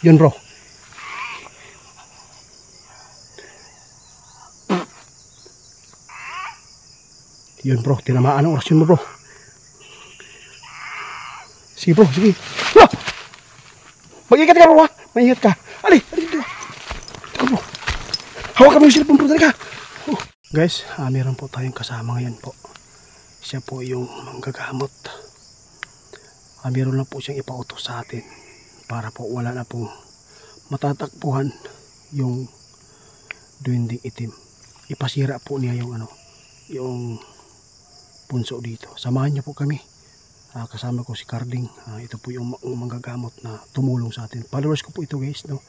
Yun bro. Yun bro, tinamaan ang orasyon mo bro. Sige bro, sige. Ah! Mag-ingat ka bro ha. Mag-ingat ka. Ali, dito. Ito bro. Hawak kami yung cellphone bro, dali ka. Guys, meron po tayong kasama ngayon po. Siya po yung manggagamot. Meron lang po siyang ipautos sa atin para po wala na pong matatakbuhan yung duwending itim. Ipasira po niya yung yung punso dito. Samahan niyo po kami. Kasama ko si Carding. Ito po yung manggagamot na tumulong sa atin. Followers ko po ito guys, no.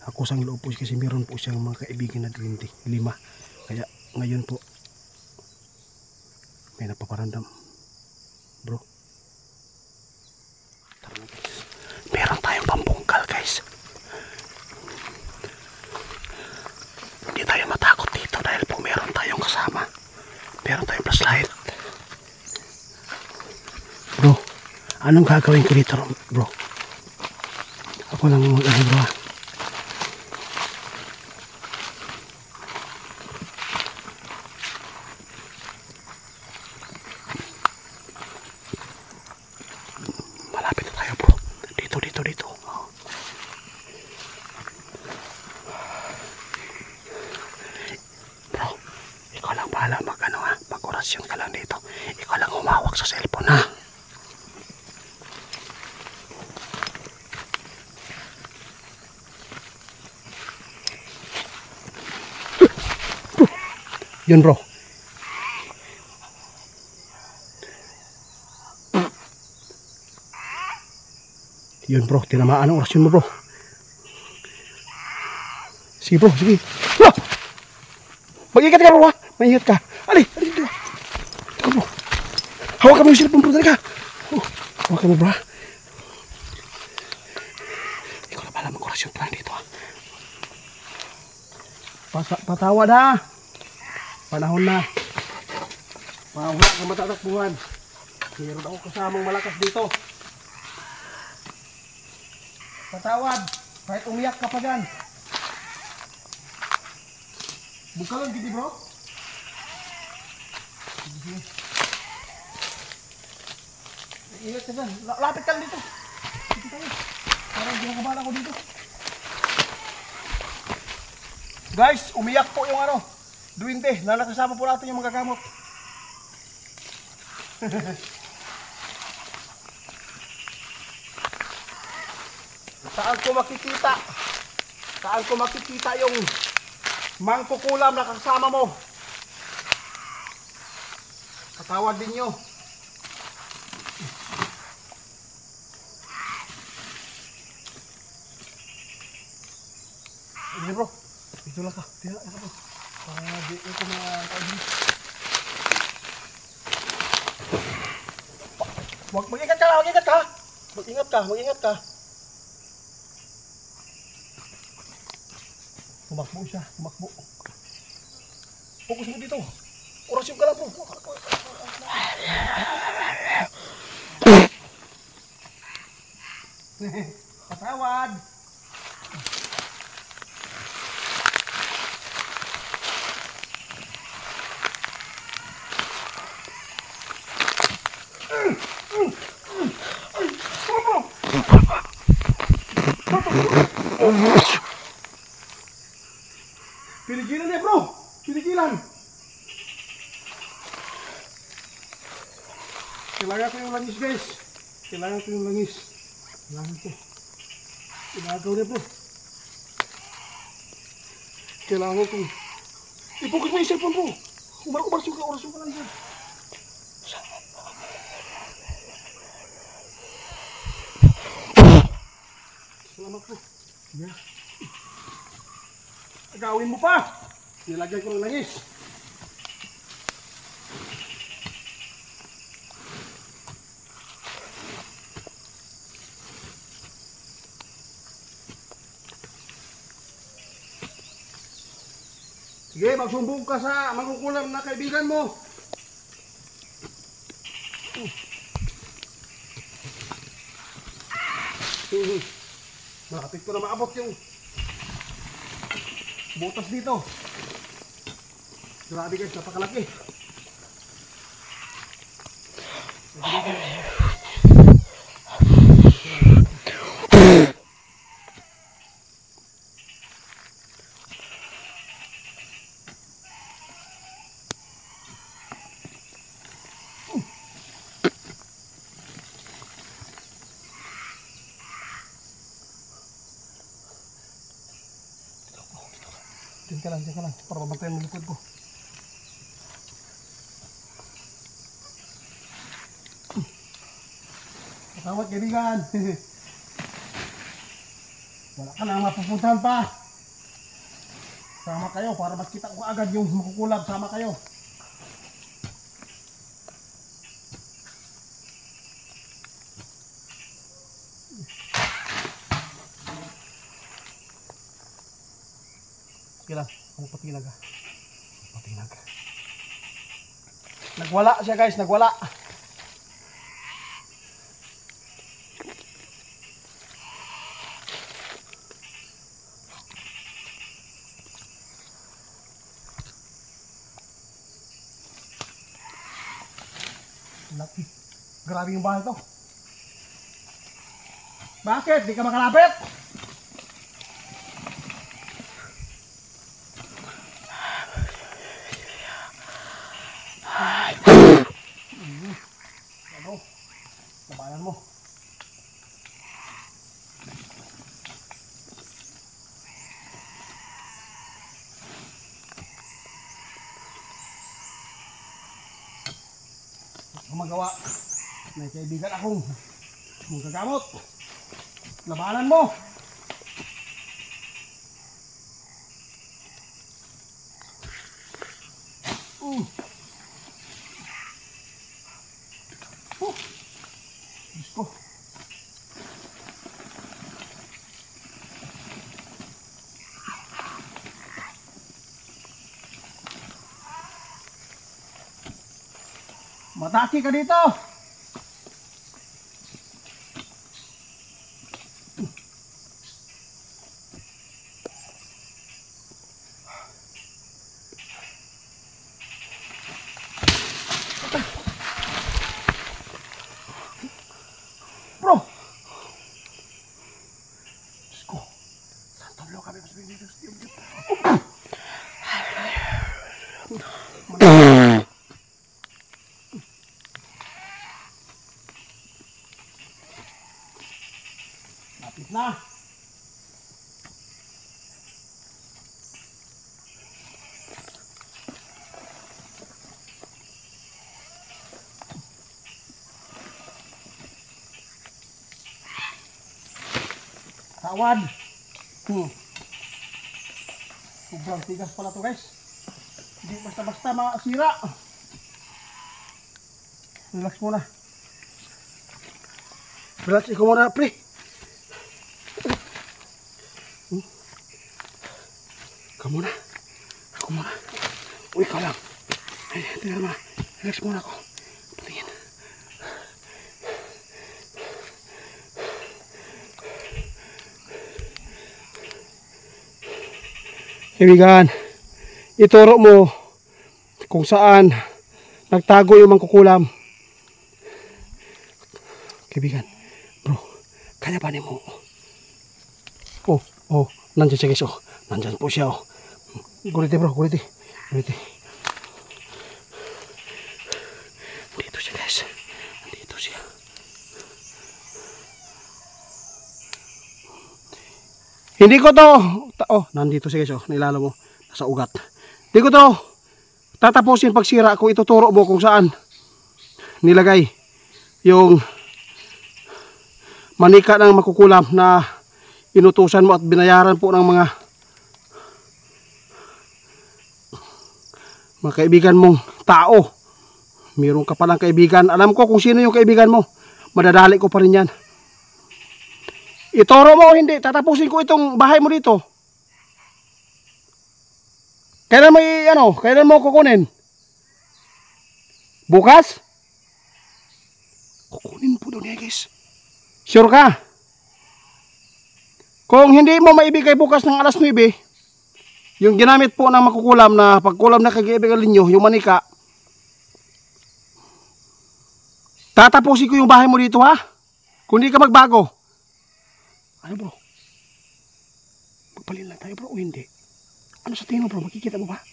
Ako sang loob po kasi meron po siyang mga kaibigan na duwende, 5. Kaya ngayon po may napaparandam bro. Tara na guys, meron tayong pambungkal guys. Hindi tayo matakot dito dahil po meron tayong kasama, meron tayong flashlight bro. Anong gagawin ko dito bro? Ako lang mag-ano bro. Dito. Bro, ikaw lang bahala mag-orasyon ka lang dito. Ikaw lang humawak sa cellphone ha. Yun bro. Yun bro, tinamaan ang orasyon mo bro. Sige bro, sige. Ah! Mag-ingat ka bro ha. Mag-ingat ka. Ali, dito. Ito bro. Hawak kami yung cellphone bro, dali ka. Hawak kami bro ha. Ikaw na pala mag-orasyon pa lang dito ha. Patawad ha. Panahon na. Wala ka matatakbuhan. Meron ako kasamang malakas dito. Patawad, kahit umiyak ka pa dyan. Buka lang gini bro. Ingat ka dyan, lapit ka lang dito. Dito tayo, parang ginagabalan ko dito. Guys, umiyak po yung duwende. Nakasama po natin yung magagamot. Saan ko makikita yung mangkukulam na kasama mo? Patawad din nyo. Ini bro, ito lang ka. Tira ka bro. Di ko na-kaibig. Mag-ingat ka. Mag-ingat ka. Tumakbo siya, tumakbo. Fokus mo dito. Orasyon ka lang bro. Patawad. Piligilan niya bro. Piligilan. Kailangan ko yung langis guys. Kailangan ko. Inagaw niya bro. Kailangan ko. I-focus mo yung cellphone bro. Orasyon ka lang dyan. Salamat bro. Yeah. Agawin mo pa. Nilagay ko ng langis. Sige, magsumbong ka sa mangkukulam na kaibigan mo. Malapit ko na maabot yung butas dito. Grabe guys, napakalaki. Diyan ka lang, para mabantayan mo likod ko. Patawad kaibigan. Wala ka na mapupuntahan pa. Sama kayo para makita ko agad yung makukulab. Sama kayo. Sige lang, ang patinag ha. Patinag. Nagwala siya guys, nagwala. Laki. Grabe yung bahay to. Bakit? Di ka makalapit? Ano? Labanan mo. Magawa. May kaibigan akong magagamot. Labanan mo. Diyos ko. Mataki ka dito. Bro. Diyos ko. Santong lo kami mas binigyan. Lapit na. Tawad. Sobrang tigas pala to guys. Hindi basta-basta masira. Relax muna. Relax ikaw muna pre. Ikaw muna. Ako muna. Uy, ikaw lang. Ay, tingnan mo. Relax muna ako. Patingin. Kaibigan, ituro mo kung saan nagtago yung mangkukulam. Kaibigan, bro, kaya ba mo? Oh, nandyan siya guys, oh. Nandyan po siya, oh. Guliti bro, guliti. Guliti. Nandito siya guys. Nandito siya. Hindi ko to, nandito siya guys, oh. Nailalo mo, nasa ugat. Hindi ko to tatapusin pagsira kung ituturo mo kung saan nilagay yung manika ng makukulam na inutusan mo at binayaran po ng mga kaibigan mong tao. Meron ka palang kaibigan. Alam ko kung sino yung kaibigan mo. Madadali ko pa rin yan. Ituro mo o hindi, tatapusin ko itong bahay mo dito. Kailan mo kukunin? Bukas? Kukunin po doon guys. Sure ka? Kung hindi mo maibigay bukas ng alas 9, yung ginamit po ng makukulam na pagkulam na kag-ibigay ninyo, yung manika, tatapusin ko yung bahay mo dito ha. Kung hindi ka magbago. Ano bro? Magpalin lang tayo bro o hindi? Ano sa tingin mo bro? Makikita mo ba?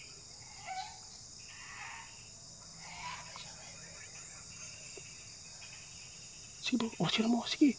Sige bro, o sila mo, sige.